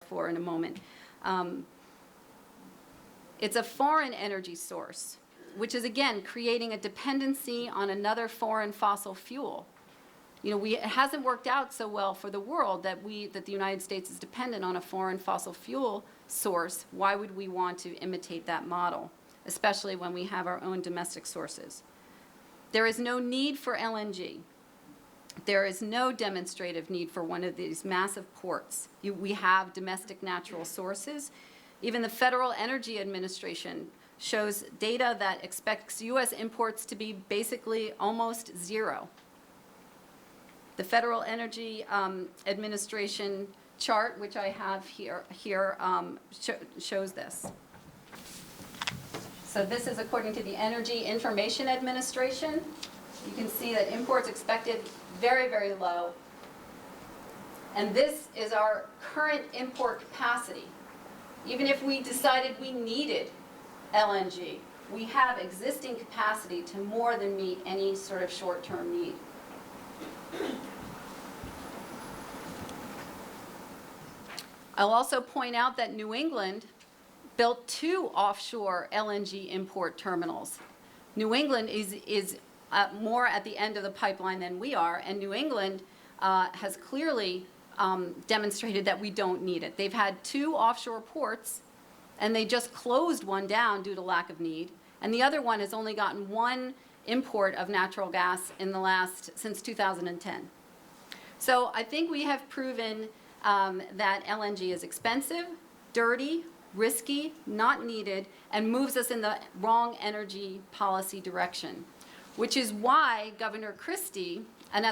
for in a moment. It's a foreign energy source, which is, again, creating a dependency on another foreign fossil fuel. You know, it hasn't worked out so well for the world that the United States is dependent on a foreign fossil fuel source. Why would we want to imitate that model, especially when we have our own domestic sources? There is no need for LNG. There is no demonstrative need for one of these massive ports. We have domestic natural sources. Even the Federal Energy Administration shows data that expects U.S. imports to be basically almost zero. The Federal Energy Administration chart, which I have here shows this. So this is according to the Energy Information Administration. You can see that imports expected very, very low. And this is our current import capacity. Even if we decided we needed LNG, we have existing capacity to more than meet any sort of short-term need. I'll also point out that New England built 2 offshore LNG import terminals. New England is more at the end of the pipeline than we are, and New England has clearly demonstrated that we don't need it. They've had 2 offshore ports, and they just closed one down due to lack of need, and the other one has only gotten 1 import of natural gas since 2010. So I think we have proven that LNG is expensive, dirty, risky, not needed, and moves us in the wrong energy policy direction, which is why Governor Christie, and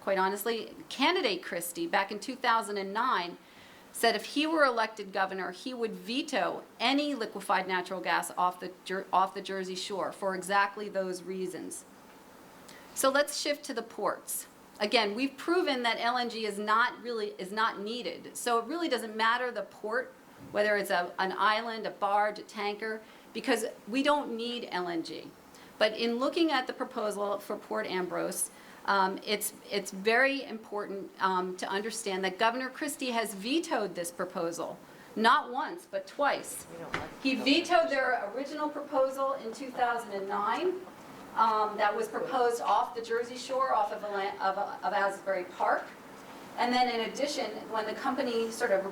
quite honestly, candidate Christie, back in 2009, said if he were elected governor, he would veto any liquefied natural gas off the Jersey Shore for exactly those reasons. So let's shift to the ports. Again, we've proven that LNG is not needed. So it really doesn't matter the port, whether it's an island, a barge, a tanker, because we don't need LNG. But in looking at the proposal for Port Ambrose, it's very important to understand that Governor Christie has vetoed this proposal, not once, but twice. He vetoed their original proposal in 2009 that was proposed off the Jersey Shore, off of Asbury Park. And then in addition, when the company sort of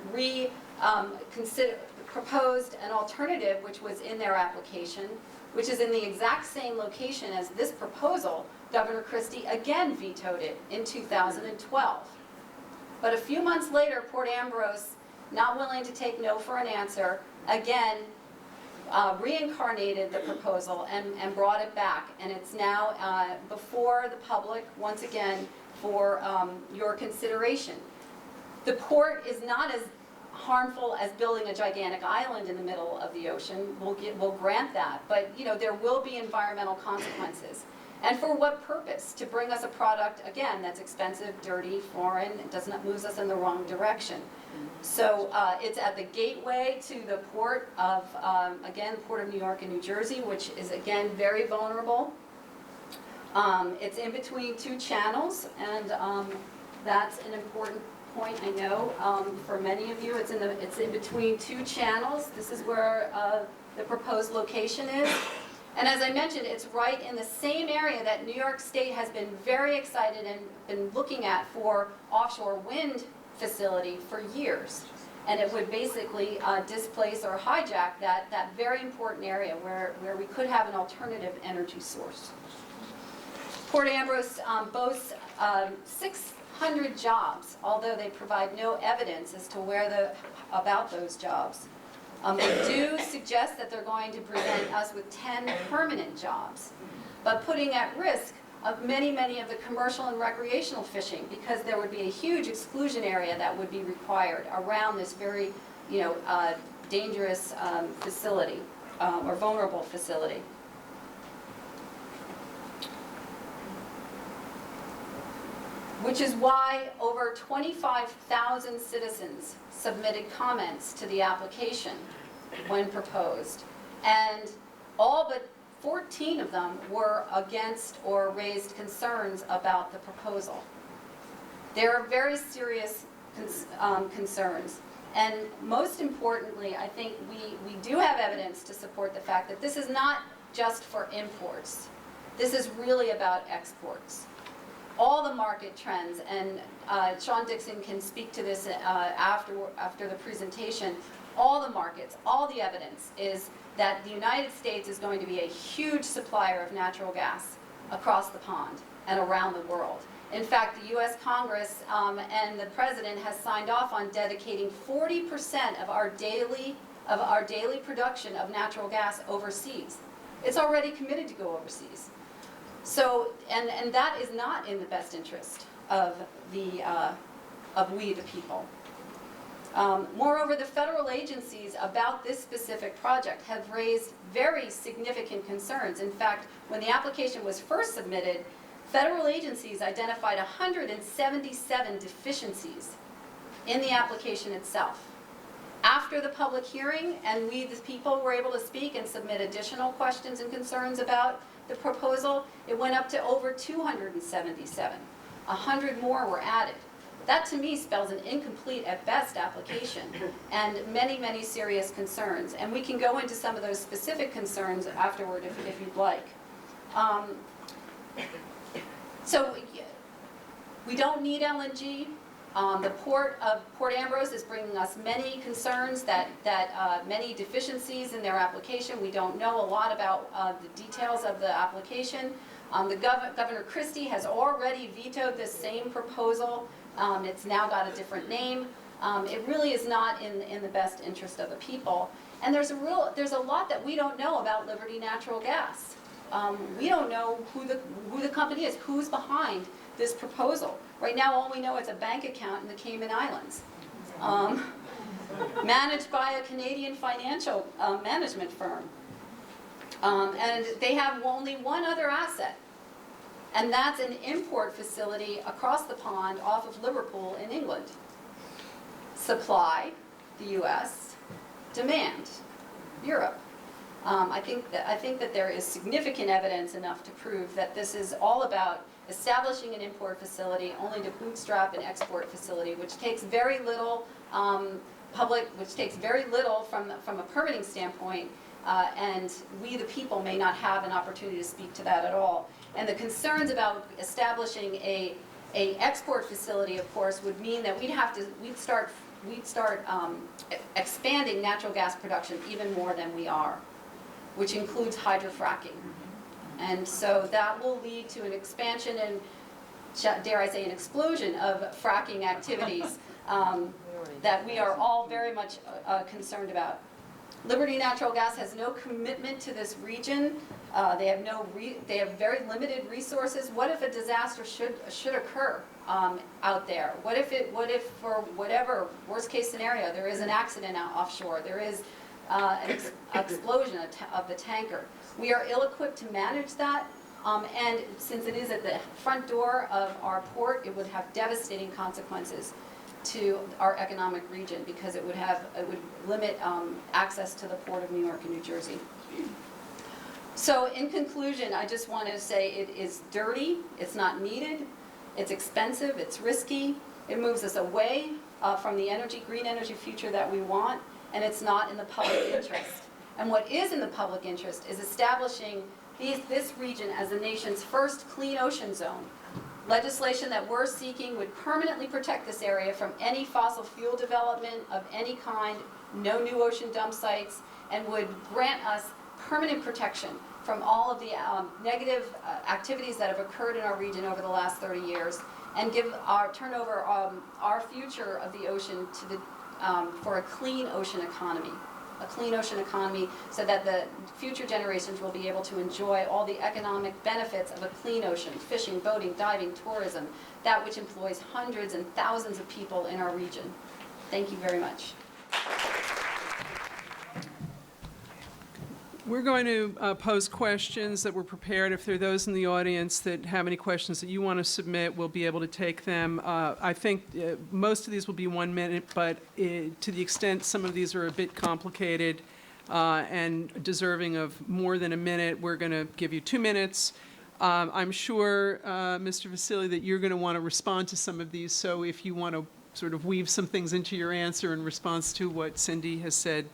proposed an alternative, which was in their application, which is in the exact same location as this proposal, Governor Christie again vetoed it in 2012. But a few months later, Port Ambrose, not willing to take no for an answer, again reincarnated the proposal and brought it back. And it's now before the public, once again, for your consideration. The port is not as harmful as building a gigantic island in the middle of the ocean. We'll grant that, but there will be environmental consequences. And for what purpose? To bring us a product, again, that's expensive, dirty, foreign, it moves us in the wrong direction. So it's at the gateway to the port of, again, the Port of New York and New Jersey, which is, again, very vulnerable. It's in between 2 channels, and that's an important point, I know, for many of you. It's in between 2 channels. This is where the proposed location is. And as I mentioned, it's right in the same area that New York State has been very excited and been looking at for offshore wind facility for years. And it would basically displace or hijack that very important area where we could have an alternative energy source. Port Ambrose boasts 600 jobs, although they provide no evidence as to about those jobs. They do suggest that they're going to present us with 10 permanent jobs, but putting at risk of many of the commercial and recreational fishing, because there would be a huge exclusion area that would be required around this very, dangerous facility or vulnerable facility. Which is why over 25,000 citizens submitted comments to the application when proposed. And all but 14 of them were against or raised concerns about the proposal. There are very serious concerns. And most importantly, I think we do have evidence to support the fact that this is not just for imports. This is really about exports. All the market trends, and Sean Dixon can speak to this after the presentation, all the markets, all the evidence is that the United States is going to be a huge supplier of natural gas across the pond and around the world. In fact, the U.S. Congress and the President has signed off on dedicating 40% of our daily production of natural gas overseas. It's already committed to go overseas. So, and that is not in the best interest of we the people. Moreover, the federal agencies about this specific project have raised very significant concerns. In fact, when the application was first submitted, federal agencies identified 177 deficiencies in the application itself. After the public hearing, and we, the people, were able to speak and submit additional questions and concerns about the proposal, it went up to over 277. 100 more were added. That, to me, spells an incomplete, at best, application, and many, many serious concerns. And we can go into some of those specific concerns afterward if you'd like. So we don't need LNG. The Port of Port Ambrose is bringing us many concerns, many deficiencies in their application. We don't know a lot about the details of the application. Governor Christie has already vetoed this same proposal. It's now got a different name. It really is not in the best interest of the people. And there's a lot that we don't know about Liberty Natural Gas. We don't know who the company is, who's behind this proposal. Right now, all we know is a bank account in the Cayman Islands, managed by a Canadian financial management firm. And they have only one other asset, and that's an import facility across the pond off of Liverpool in England. Supply, the U.S., demand, Europe. I think that there is significant evidence enough to prove that this is all about establishing an import facility only to bootstrap an export facility, which takes very little from a permitting standpoint, and we the people may not have an opportunity to speak to that at all. And the concerns about establishing a export facility, of course, would mean that we'd start expanding natural gas production even more than we are, which includes hydrofracking. And so that will lead to an expansion and, dare I say, an explosion of fracking activities that we are all very much concerned about. Liberty Natural Gas has no commitment to this region. They have very limited resources. What if a disaster should occur out there? What if for whatever worst case scenario there is an accident out offshore? There is an explosion of the tanker. We are ill-equipped to manage that, and since it is at the front door of our port, it would have devastating consequences to our economic region because it would limit access to the Port of New York and New Jersey. So in conclusion, I just want to say it is dirty, it's not needed, it's expensive, it's risky, it moves us away from the green energy future that we want, and it's not in the public interest. And what is in the public interest is establishing this region as the nation's first clean ocean zone. Legislation that we're seeking would permanently protect this area from any fossil fuel development of any kind, no new ocean dump sites, and would grant us permanent protection from all of the negative activities that have occurred in our region over the last 30 years, and turn over our future of the ocean to for a clean ocean economy. A clean ocean economy so that the future generations will be able to enjoy all the economic benefits of a clean ocean, fishing, boating, diving, tourism, that which employs hundreds and thousands of people in our region. Thank you very much. We're going to pose questions that were prepared. If there are those in the audience that have any questions that you want to submit, we'll be able to take them. I think most of these will be 1 minute, but to the extent some of these are a bit complicated and deserving of more than a minute, we're going to give you 2 minutes. I'm sure, Mr. Vaszily, that you're going to want to respond to some of these, so if you want to sort of weave some things into your answer in response to what Cindy has said,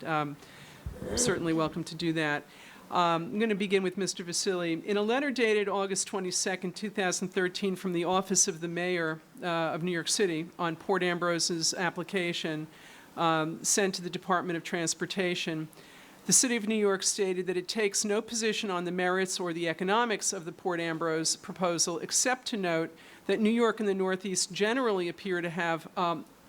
certainly welcome to do that. I'm going to begin with Mr. Vaszily. In a letter dated August 22nd, 2013, from the Office of the Mayor of New York City on Port Ambrose's application sent to the Department of Transportation, the City of New York stated that it takes no position on the merits or the economics of the Port Ambrose proposal, except to note that New York and the Northeast generally appear to have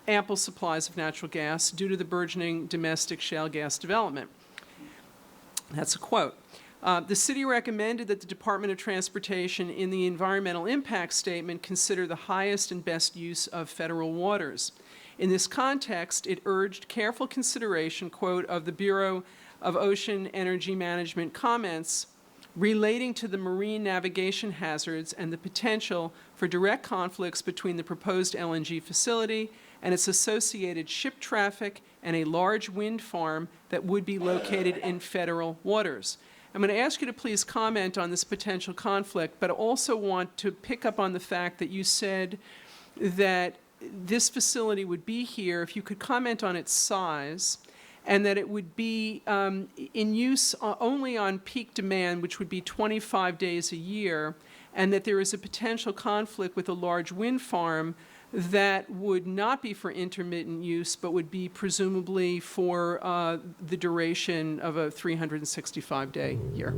ample supplies of natural gas due to the burgeoning domestic shale gas development. That's a quote. The city recommended that the Department of Transportation in the environmental impact statement consider the highest and best use of federal waters. In this context, it urged careful consideration, quote, of the Bureau of Ocean Energy Management comments relating to the marine navigation hazards and the potential for direct conflicts between the proposed LNG facility and its associated ship traffic and a large wind farm that would be located in federal waters. I'm going to ask you to please comment on this potential conflict, but I also want to pick up on the fact that you said that this facility would be here, if you could comment on its size, and that it would be in use only on peak demand, which would be 25 days a year, and that there is a potential conflict with a large wind farm that would not be for intermittent use, but would be presumably for the duration of a 365-day year.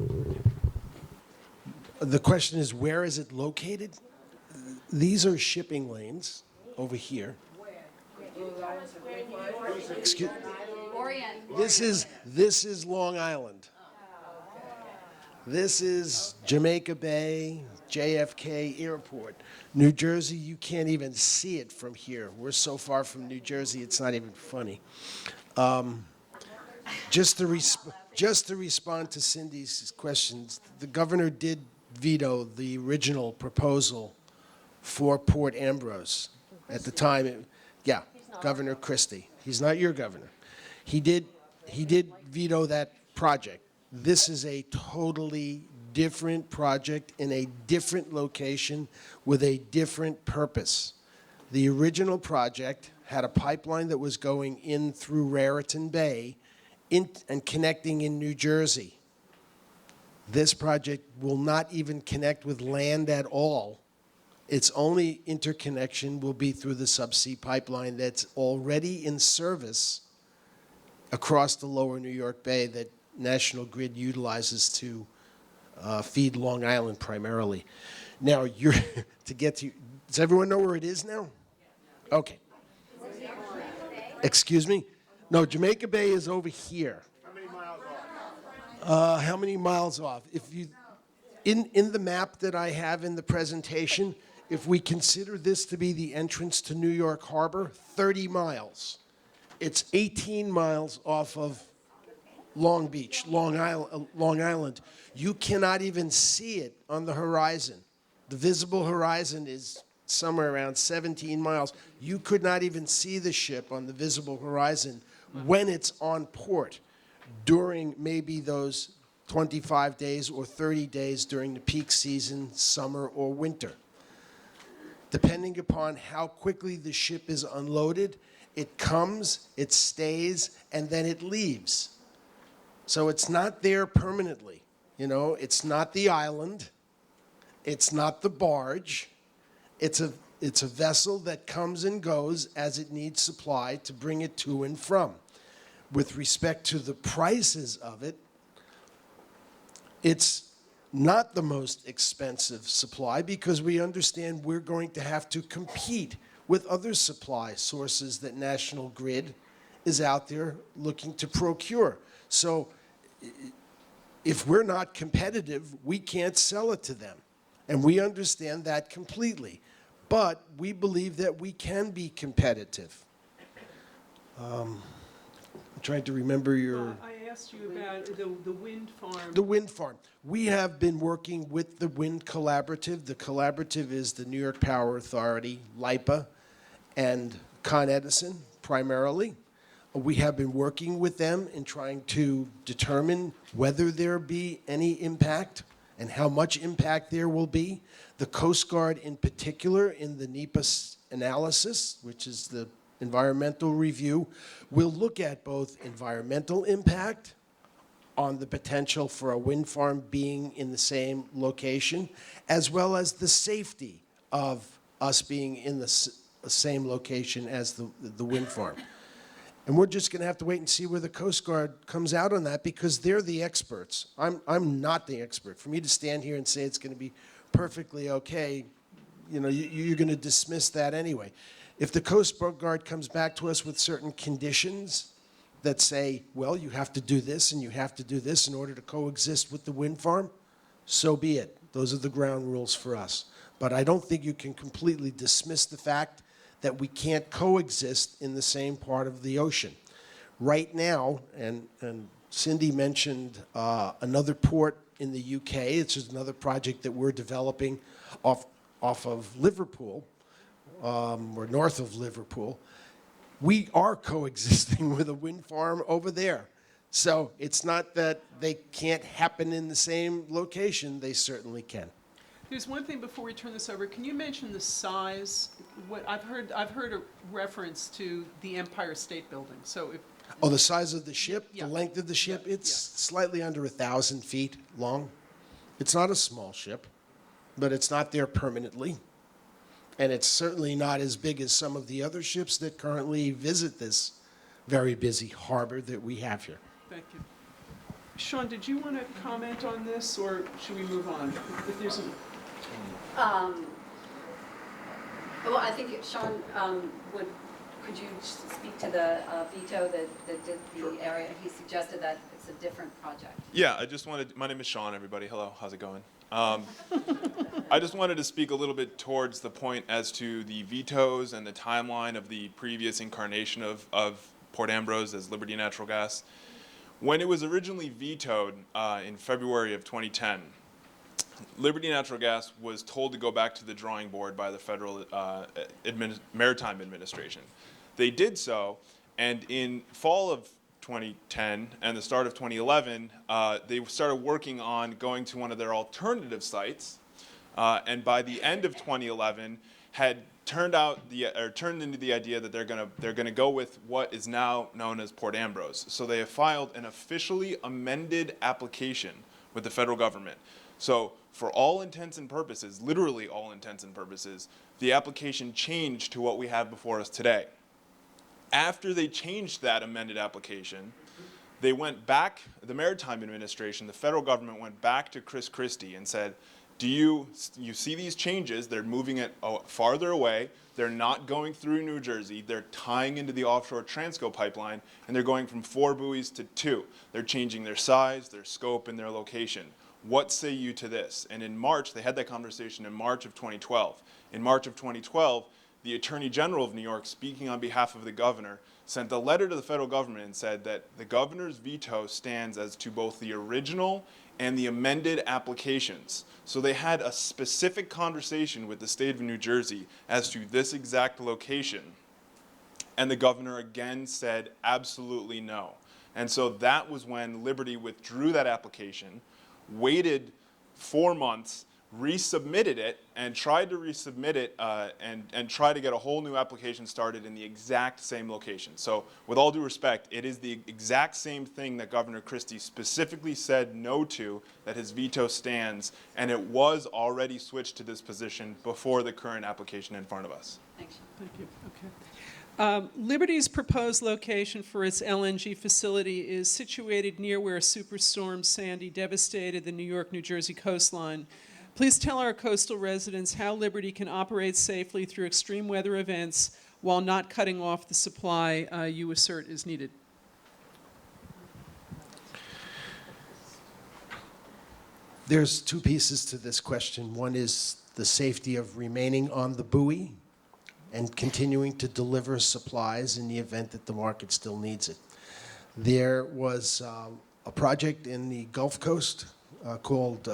The question is, where is it located? These are shipping lanes over here. Excuse. Orient. This is Long Island. This is Jamaica Bay, JFK Airport. New Jersey, you can't even see it from here. We're so far from New Jersey, it's not even funny. Just to respond to Cindy's questions, the governor did veto the original proposal for Port Ambrose. At the time, Governor Christie. He's not your governor. He did veto that project. This is a totally different project in a different location with a different purpose. The original project had a pipeline that was going in through Raritan Bay and connecting in New Jersey. This project will not even connect with land at all. Its only interconnection will be through the subsea pipeline that's already in service across the lower New York Bay that National Grid utilizes to feed Long Island primarily. Now, does everyone know where it is now? Okay. Excuse me? No, Jamaica Bay is over here. How many miles off? How many miles off? If you, in the map that I have in the presentation, if we consider this to be the entrance to New York Harbor, 30 miles. It's 18 miles off of Long Beach, Long Island. You cannot even see it on the horizon. The visible horizon is somewhere around 17 miles. You could not even see the ship on the visible horizon when it's on port during maybe those 25 days or 30 days during the peak season, summer or winter. Depending upon how quickly the ship is unloaded, it comes, it stays, and then it leaves. So it's not there permanently. You know, it's not the island. It's not the barge. It's a vessel that comes and goes as it needs supply to bring it to and from. With respect to the prices of it, it's not the most expensive supply because we understand we're going to have to compete with other supply sources that National Grid is out there looking to procure. So if we're not competitive, we can't sell it to them. And we understand that completely. But we believe that we can be competitive. I'm trying to remember your... I asked you about the wind farm. The wind farm. We have been working with the Wind Collaborative. The collaborative is the New York Power Authority, LIPA, and Con Edison, primarily. We have been working with them in trying to determine whether there be any impact and how much impact there will be. The Coast Guard in particular in the NEPA analysis, which is the environmental review will look at both environmental impact on the potential for a wind farm being in the same location, as well as the safety of us being in the same location as the wind farm. And we're just going to have to wait and see where the Coast Guard comes out on that, because they're the experts. I'm not the expert. For me to stand here and say it's going to be perfectly okay, you know, you're going to dismiss that anyway. If the Coast Guard comes back to us with certain conditions that say, well, you have to do this and you have to do this in order to coexist with the wind farm, so be it. Those are the ground rules for us. But I don't think you can completely dismiss the fact that we can't coexist in the same part of the ocean. Right now, and Cindy mentioned another port in the UK. It's just another project that we're developing off of Liverpool, or north of Liverpool. We are coexisting with a wind farm over there. So it's not that they can't happen in the same location. They certainly can. There's one thing before we turn this over. Can you mention the size? What I've heard a reference to the Empire State Building. So if Oh, the size of the ship, Yeah. the length of the ship, Yeah, it's slightly under 1,000 feet long. It's not a small ship, but it's not there permanently. And it's certainly not as big as some of the other ships that currently visit this very busy harbor that we have here. Thank you. Sean, did you want to comment on this, or should we move on? If there's a, Well, I think Sean could you speak to the veto that did the area? He suggested that it's a different project. Yeah, I just wanted, my name is Sean, everybody. Hello, how's it going? I just wanted to speak a little bit towards the point as to the vetoes and the timeline of the previous incarnation of Port Ambrose as Liberty Natural Gas. When it was originally vetoed in February of 2010, Liberty Natural Gas was told to go back to the drawing board by the Federal Maritime Administration. They did so, and in fall of 2010 and the start of 2011, they started working on going to one of their alternative sites, and by the end of 2011, had turned into the idea that they're gonna go with what is now known as Port Ambrose. So they have filed an officially amended application with the federal government. So for all intents and purposes, literally all intents and purposes, the application changed to what we have before us today. After they changed that amended application, they went back, the Maritime Administration, the federal government went back to Chris Christie and said, do you see these changes? They're moving it farther away. They're not going through New Jersey. They're tying into the offshore Transco pipeline, and they're going from 4 buoys to 2. They're changing their size, their scope, and their location. What say you to this? And in March, they had that conversation in March of 2012. In March of 2012, the Attorney General of New York, speaking on behalf of the governor, sent a letter to the federal government and said that the governor's veto stands as to both the original and the amended applications. So they had a specific conversation with the state of New Jersey as to this exact location. And the governor again said absolutely no. And so that was when Liberty withdrew that application, waited 4 months, resubmitted it, and tried to resubmit it and try to get a whole new application started in the exact same location. So with all due respect, it is the exact same thing that Governor Christie specifically said no to, that his veto stands, and it was already switched to this position before the current application in front of us. Thanks. thank you. Okay. Liberty's proposed location for its LNG facility is situated near where Superstorm Sandy devastated the New York-New Jersey coastline. Please tell our coastal residents how Liberty can operate safely through extreme weather events while not cutting off the supply you assert is needed. There's 2 pieces to this question. One is the safety of remaining on the buoy and continuing to deliver supplies in the event that the market still needs it. There was a project in the Gulf Coast called,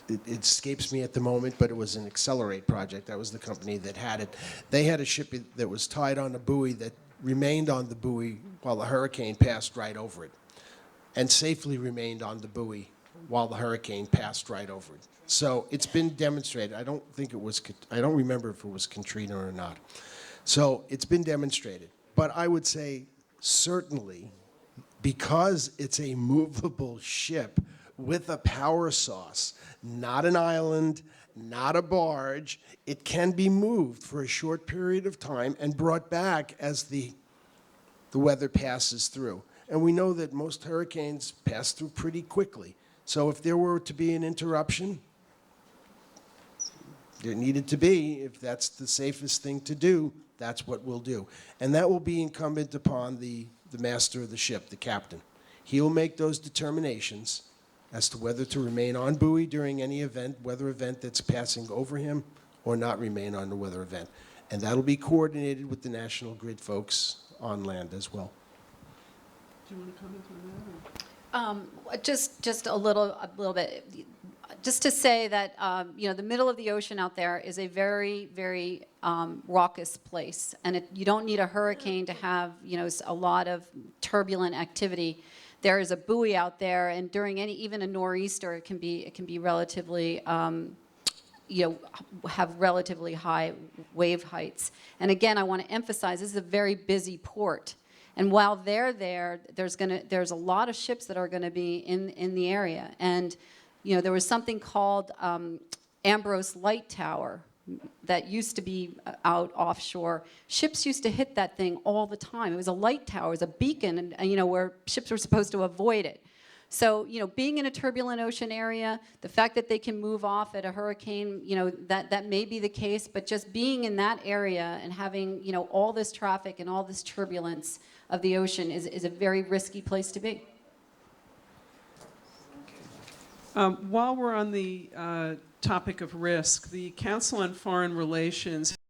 it escapes me at the moment, but it was an Accelerate project. That was the company that had it. They had a ship that was tied on a buoy that remained on the buoy while the hurricane passed right over it, and safely remained on the buoy while the hurricane passed right over it. So it's been demonstrated. I don't think it was, I don't remember if it was Katrina or not. So it's been demonstrated. But I would say certainly, because it's a movable ship with a power source, not an island, not a barge, it can be moved for a short period of time and brought back as the weather passes through. And we know that most hurricanes pass through pretty quickly. So if there were to be an interruption, there needed to be, if that's the safest thing to do, that's what we'll do. And that will be incumbent upon the master of the ship, the captain. He will make those determinations as to whether to remain on buoy during any event, weather event that's passing over him, or not remain on the weather event. And that'll be coordinated with the National Grid folks on land as well. Do you want to comment on that? Just a little bit. Just to say that, the middle of the ocean out there is a very, very raucous place. And you don't need a hurricane to have, a lot of turbulent activity. There is a buoy out there, and during even a nor'easter, it can be relatively, have relatively high wave heights. And again, I want to emphasize, this is a very busy port. And while they're there, there's a lot of ships that are going to be in the area. And there was something called Ambrose Light Tower that used to be out offshore. Ships used to hit that thing all the time. It was a light tower, it was a beacon, and where ships were supposed to avoid it. So, being in a turbulent ocean area, the fact that they can move off at a hurricane, that may be the case, but just being in that area and having, all this traffic and all this turbulence of the ocean is a very risky place to be. While we're on the topic of risk, the Council on Foreign Relations